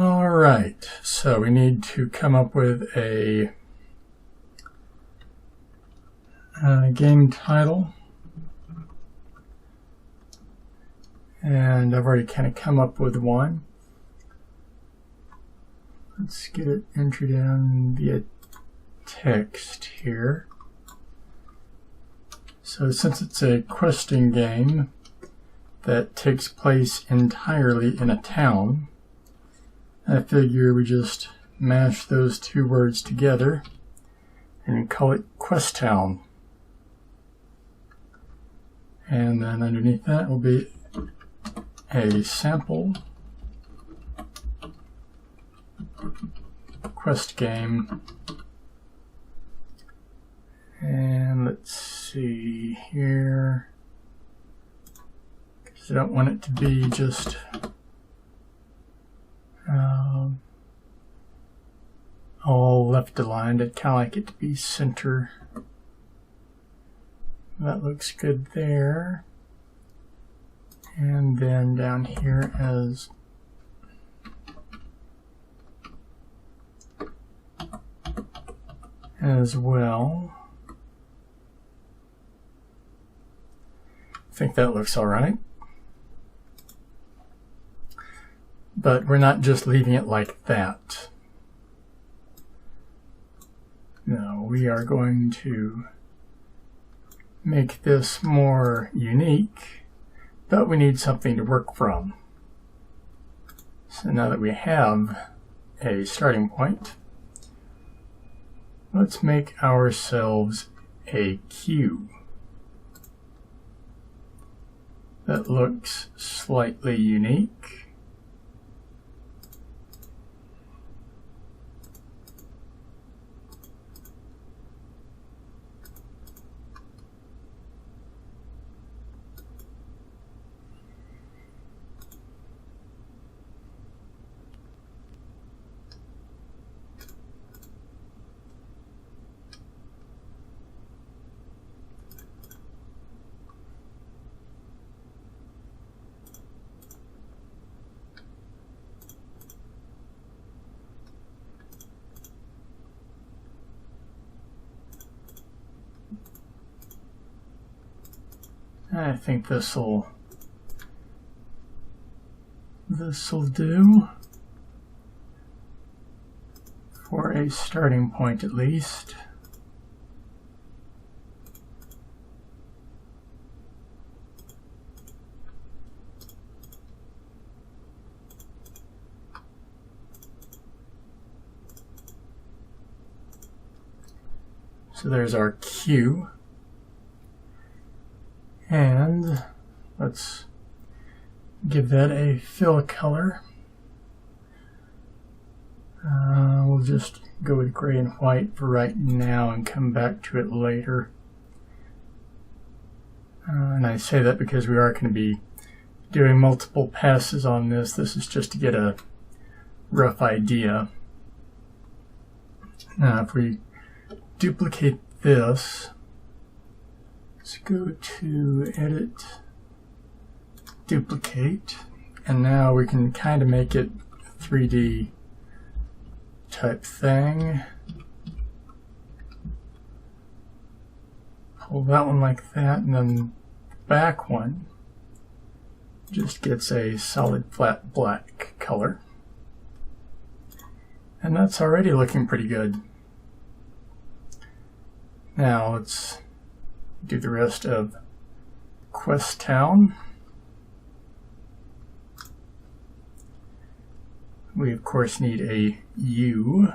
All right, so we need to come up with a game title. And I've already kind of come up with one. Let's get it entered in via text here. So since it's a questing game that takes place entirely in a town, I figure we just mash those two words together and call it Quest Town. And then underneath that will be a sample quest game. And let's see here, because I don't want it to be just all left aligned. I'd kind of like it to be center. That looks good there. And then down here as well. I think that looks all right. But we're not just leaving it like that. No, we are going to make this more unique, but we need something to work from. So now that we have a starting point, let's make ourselves a queue that looks slightly unique. I think this'll do for a starting point at least. So there's our queue. And let's give that a fill color. We'll just go with gray and white for right now and come back to it later. And I say that because we are going to be doing multiple passes on this. This is just to get a rough idea. Now if we duplicate this, let's go to Edit, Duplicate, and now we can kind of make it 3D type thing. Pull that one like that, and then the back one just gets a solid flat black color. And that's already looking pretty good. Now let's do the rest of Quest Town. We of course need a U.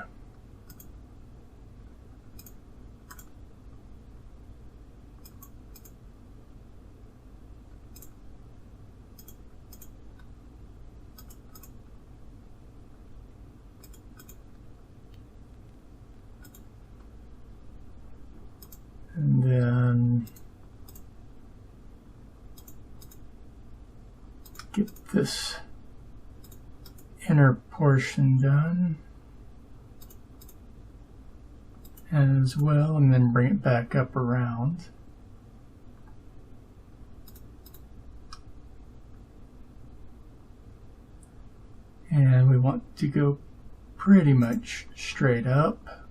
And then get this inner portion done as well, and then bring it back up around. And we want to go pretty much straight up.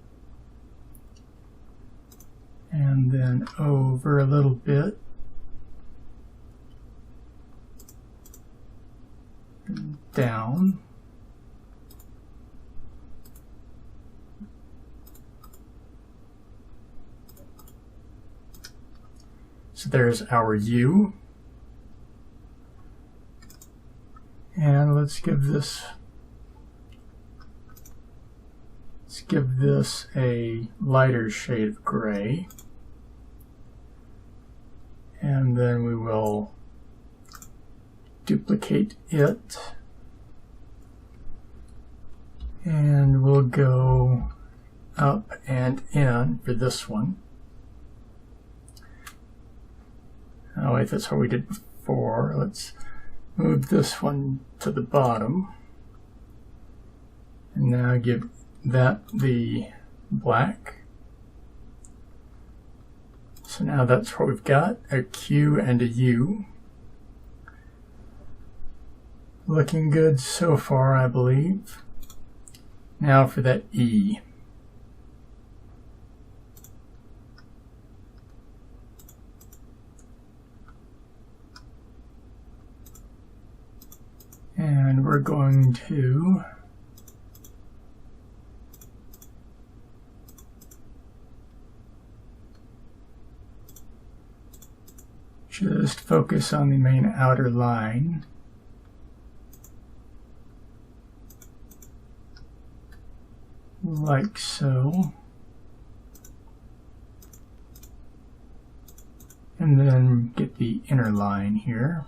And then over a little bit. And down. So there's our U. And let's give this a lighter shade of gray. And then we will duplicate it. And we'll go up and in for this one. Oh wait, that's what we did before. Let's move this one to the bottom. And now give that the black. So now that's what we've got, a Q and a U. Looking good so far, I believe. Now for that E. And we're going to just focus on the main outer line. Like so. And then get the inner line here.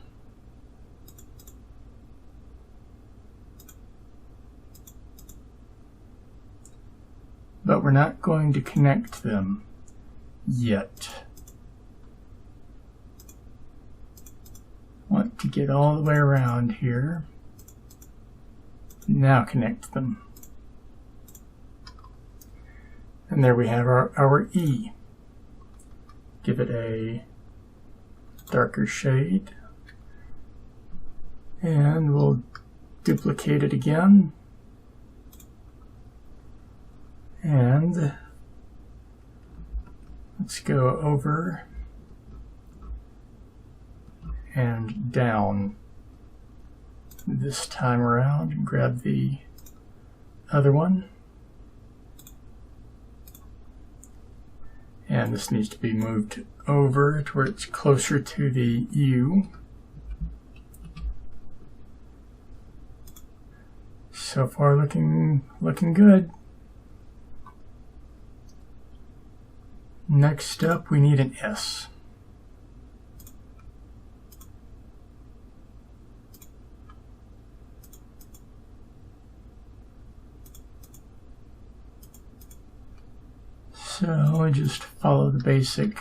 But we're not going to connect them yet. Want to get all the way around here. Now connect them. And there we have our E. Give it a darker shade. And we'll duplicate it again. And let's go over and down this time around and grab the other one. And this needs to be moved over to where it's closer to the U. So far looking good. Next up, we need an S. So I just follow the basic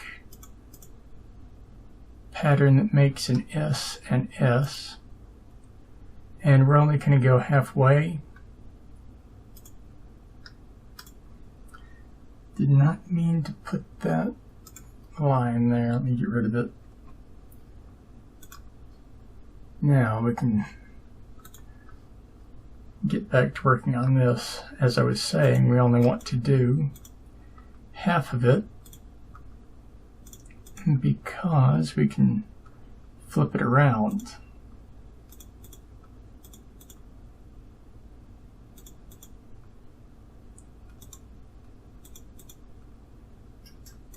pattern that makes an S and S. And we're only going to go halfway. Did not mean to put that line there. Let me get rid of it. Now we can get back to working on this. As I was saying, we only want to do half of it because we can flip it around.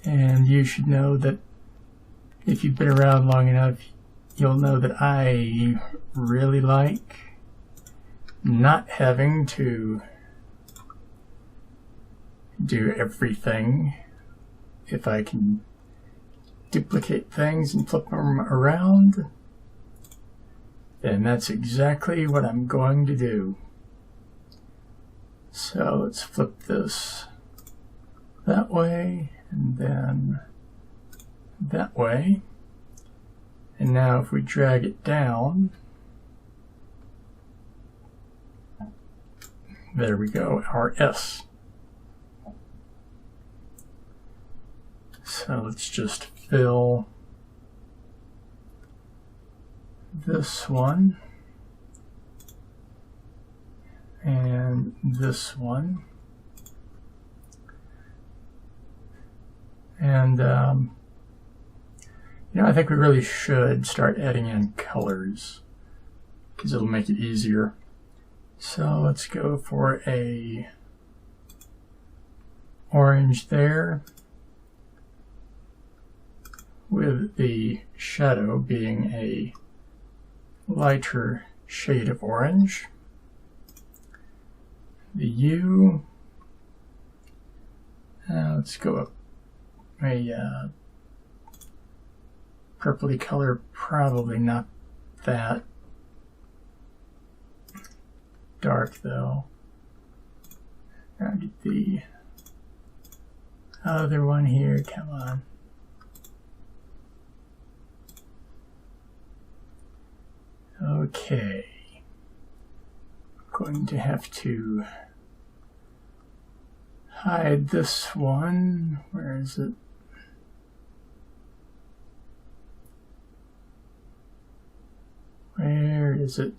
And you should know that if you've been around long enough, you'll know that I really like not having to do everything. If I can duplicate things and flip them around, then that's exactly what I'm going to do. So let's flip this that way and then that way. And now if we drag it down, there we go, our S. So let's just fill this one this one. And you know, I think we really should start adding in colors because it'll make it easier. So let's go for a orange there, with the shadow being a lighter shade of orange. The U, let's go up a purpley color, probably not that dark though. Now get the other one here, come on. Okay, going to have to hide this one. Where is it? Where is it?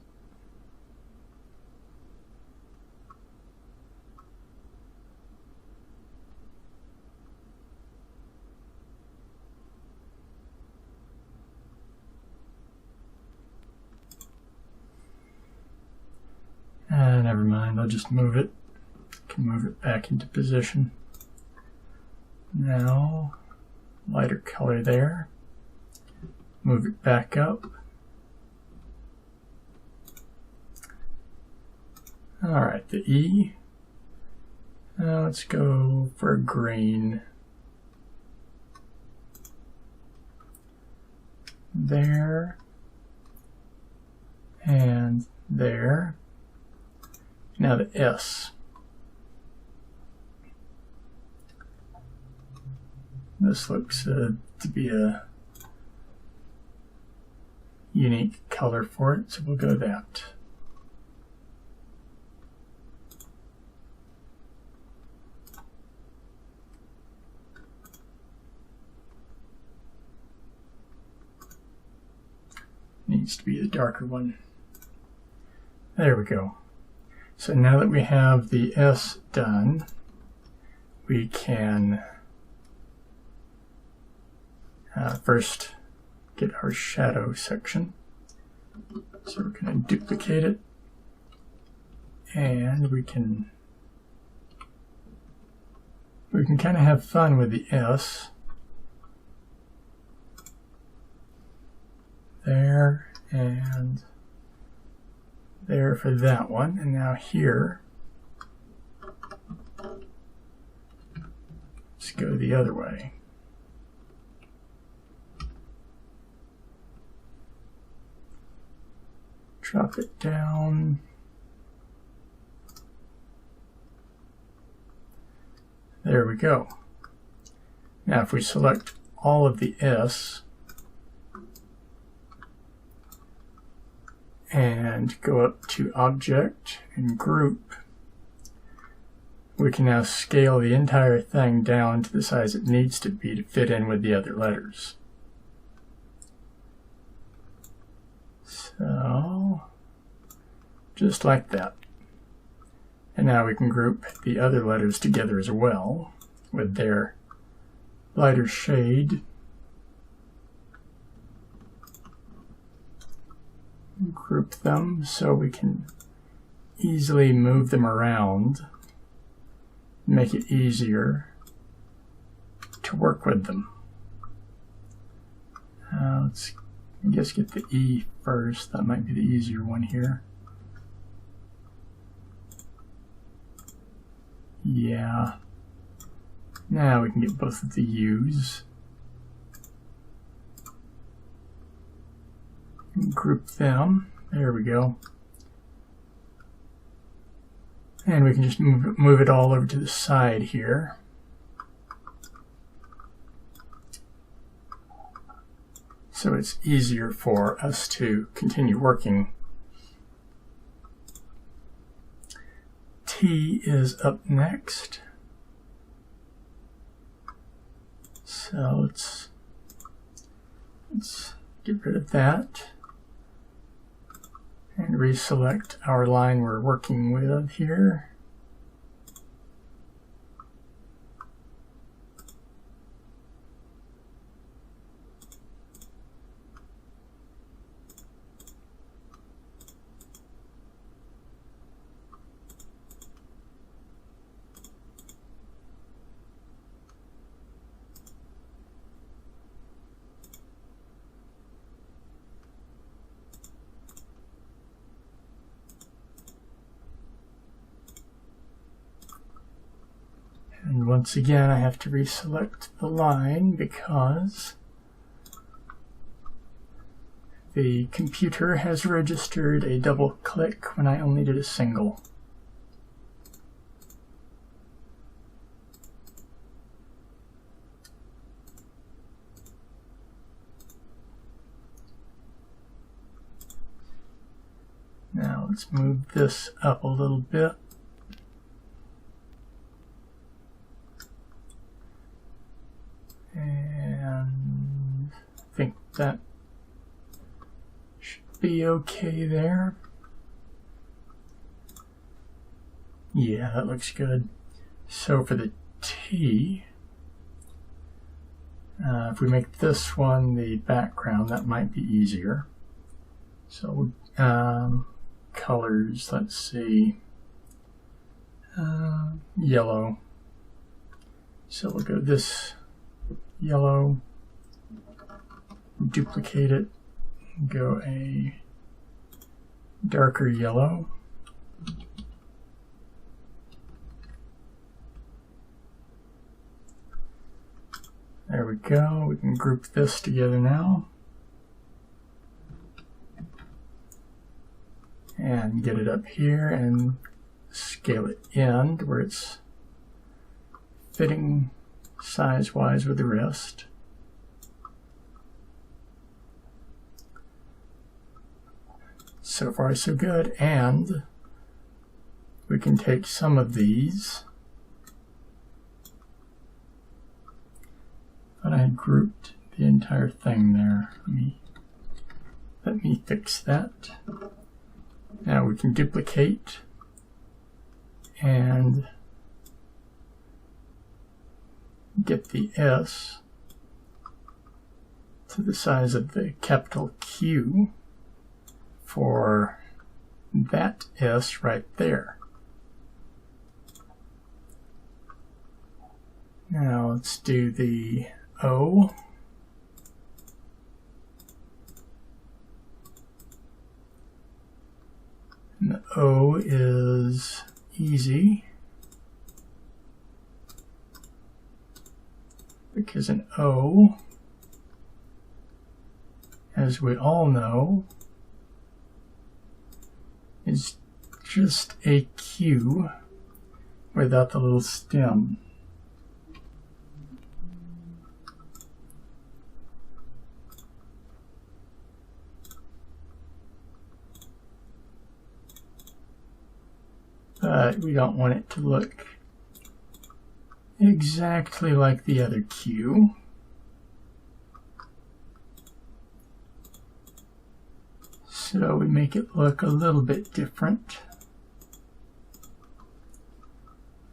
Never mind, I'll just move it. Can move it back into position. Now, lighter color there. Move it back up. Alright, the E. Now let's go for a green. There. And there. Now the S. This looks to be a unique color for it, so we'll go that. Needs to be the darker one. There we go. So now that we have the S done, we can first get our shadow section. So we're going to duplicate it, and we can kind of have fun with the S. There and there for that one, and now here, let's go the other way. Drop it down. There we go. Now if we select all of the S and go up to Object and Group, we can now scale the entire thing down to the size it needs to be to fit in with the other letters. So, just like that. And now we can group the other letters together as well with their lighter shade. Group them so we can easily move them around, make it easier to work with them. Let's, I guess, get the E first. That might be the easier one here. Yeah. Now we can get both of the U's. Group them. There we go. And we can just move it all over to the side here. So it's easier for us to continue working. T is up next. So let's get rid of that and reselect our line we're working with here. once again, I have to reselect the line because the computer has registered a double click when I only did a single. Now let's move this up a little bit. And I think that should be okay there. Yeah, that looks good. So for the T, if we make this one the background, that might be easier. So colors, let's see, yellow. So we'll go this yellow, duplicate it, go a darker yellow. There we go. We can group this together now. And get it up here and scale it in to where it's fitting size-wise with the rest. So far so good, and we can take some of these. But I grouped the entire thing there. Let me fix that. Now we can duplicate and get the S to the size of the capital Q for that S right there. Now let's do the O. And the O is easy because an O, as we all know, is just a Q without the little stem. But we don't want it to look exactly like the other Q. So we make it look a little bit different.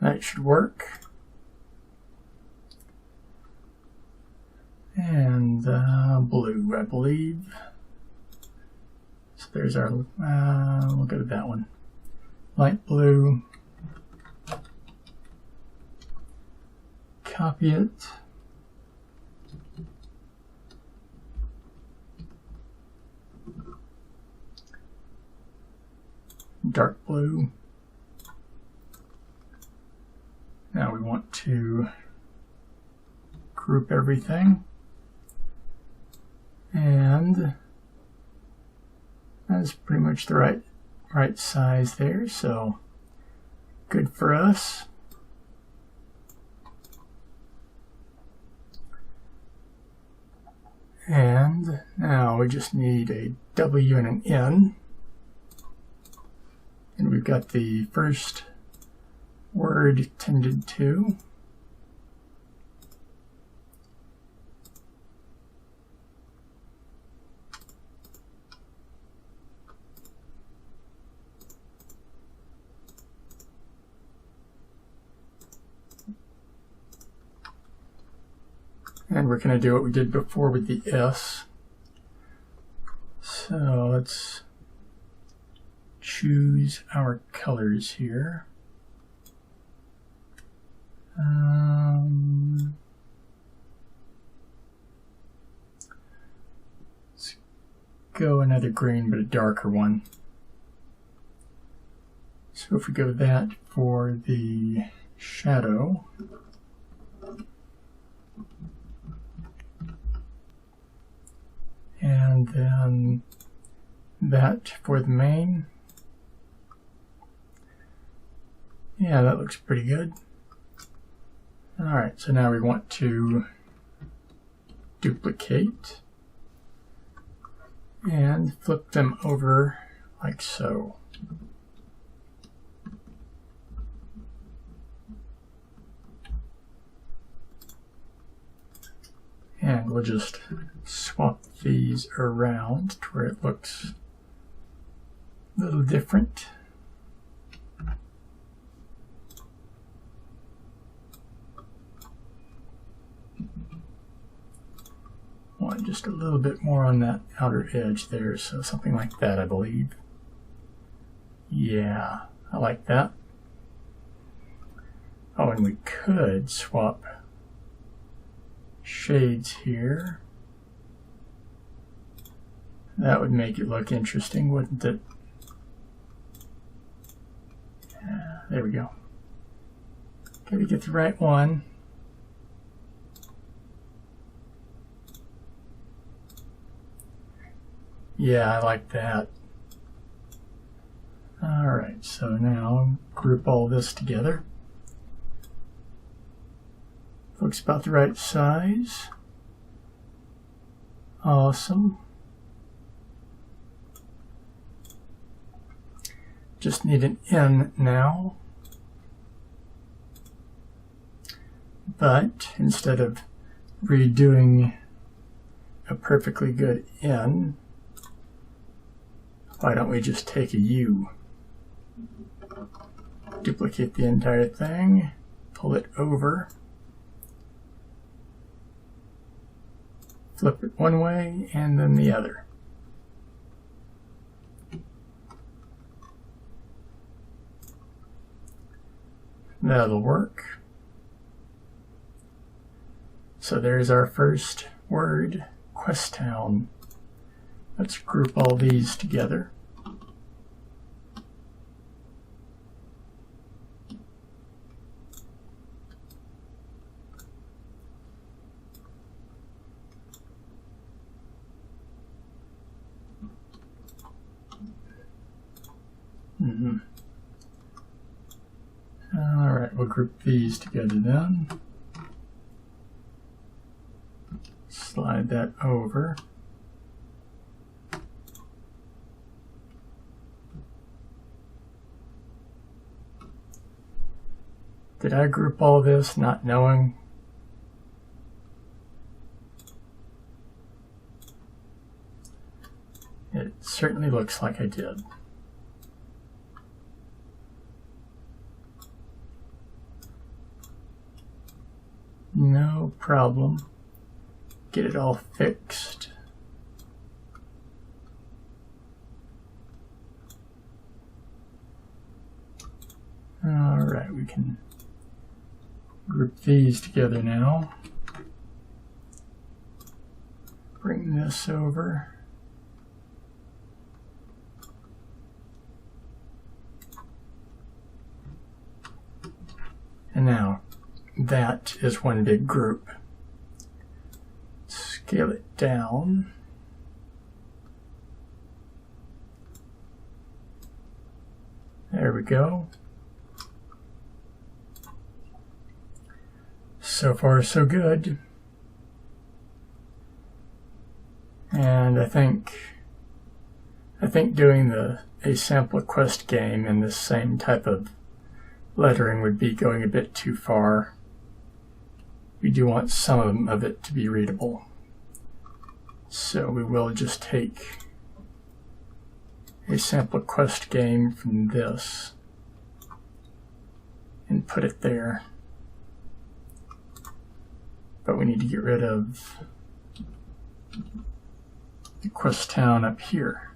That should work. And blue, I believe. So there's our, we'll go to that one. Light blue, copy it, dark blue. Now we want to group everything, and that's pretty much the right size there, so good for us. And now we just need a W and an N, and we've got the first word tended to. And we're going to do what we did before with the S. So let's choose our colors here. Let's go another green, but a darker one. So if we go that for the shadow, And then that for the main. Yeah, that looks pretty good. Alright, so now we want to duplicate and flip them over like so. And we'll just swap these around to where it looks a little different. Want just a little bit more on that outer edge there, so something like that, I believe. Yeah, I like that. Oh, and we could swap shades here. That would make it look interesting, wouldn't it? Yeah, there we go. Gotta get the right one. Yeah, I like that. Alright, so now group all this together. Looks about the right size. Awesome. Just need an N now. But instead of redoing a perfectly good N, why don't we just take a U? Duplicate the entire thing, pull it over, flip it one way and then the other. That'll work. So there's our first word, Questtown. Let's group all these together. All right, we'll group these together then. Slide that over. Did I group all this not knowing? It certainly looks like I did. No problem. Get it all fixed. All right, we can group these together now. Bring this over. And now that is one big group. Scale it down. There we go. So far, so good. And I think doing a sample quest game in this same type of lettering would be going a bit too far. We do want some of it to be readable. So we will just take a sample quest game from this and put it there. But we need to get rid of the Questtown up here.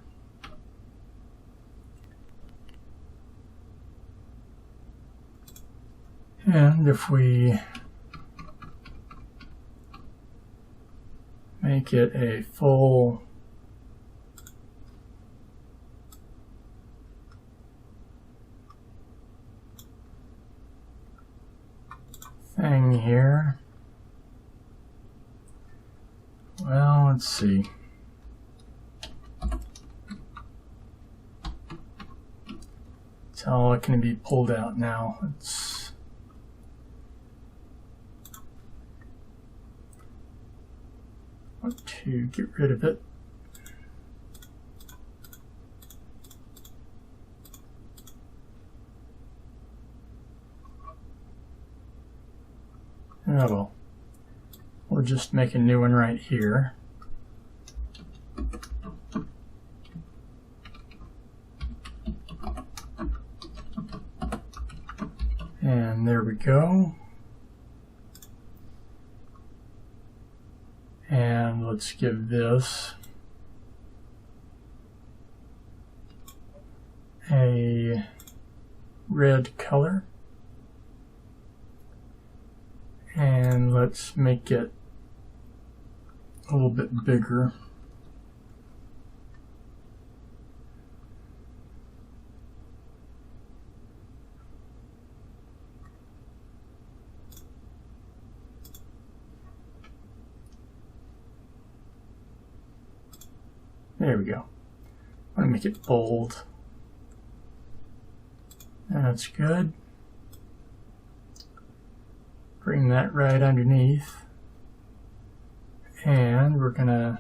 And if we make it a full thing here, Let's see. It's all going to be pulled out now. Let's want to get rid of it. Oh well, we'll just make a new one right here. And there we go. And let's give this a red color. And let's make it a little bit bigger. There we go. I want to make it bold. That's good. Bring that right underneath. And we're going to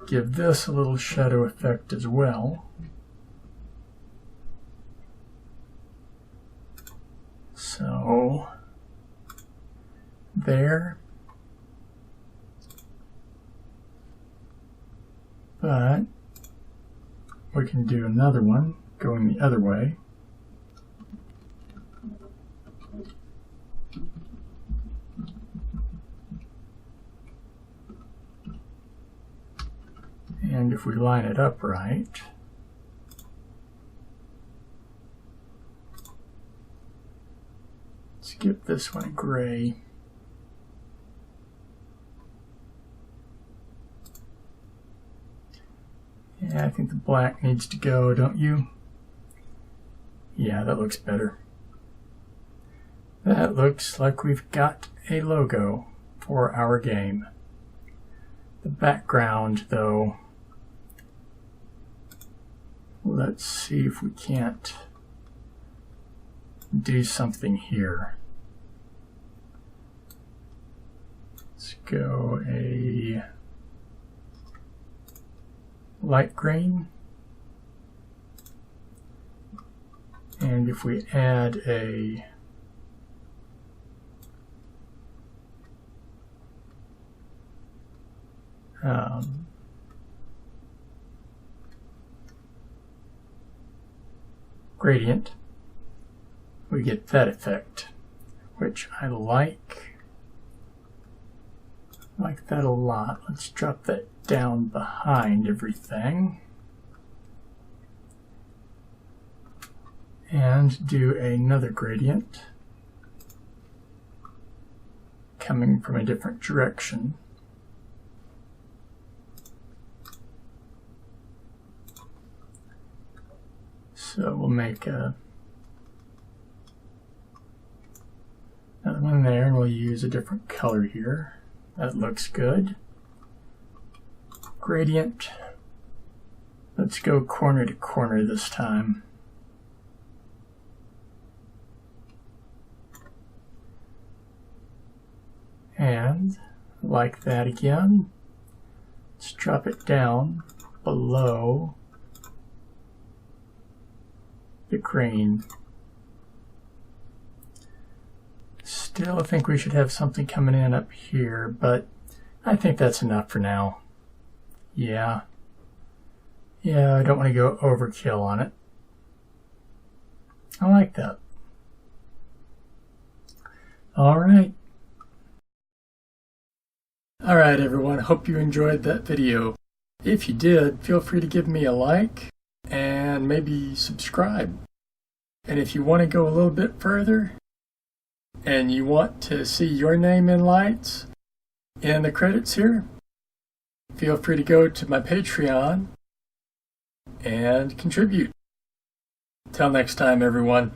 give this a little shadow effect as well. So, there. But we can do another one going the other way. And if we line it up right, let's give this one a gray. Yeah, I think the black needs to go, don't you? Yeah, that looks better. That looks like we've got a logo for our game. The background, though, let's see if we can't do something here. Let's go a light green, and if we add a gradient, we get that effect, which I like that a lot. Let's drop that down behind everything and do another gradient coming from a different direction. So we'll make another one there, and we'll use a different color here. That looks good. Gradient. Let's go corner to corner this time. And like that again. Let's drop it down below the green. Still, I think we should have something coming in up here, but I think that's enough for now. Yeah, I don't want to go overkill on it. I like that. All right, everyone. Hope you enjoyed that video. If you did, feel free to give me a like and maybe subscribe. And if you want to go a little bit further and you want to see your name in lights in the credits here, feel free to go to my Patreon and contribute. Till next time, everyone.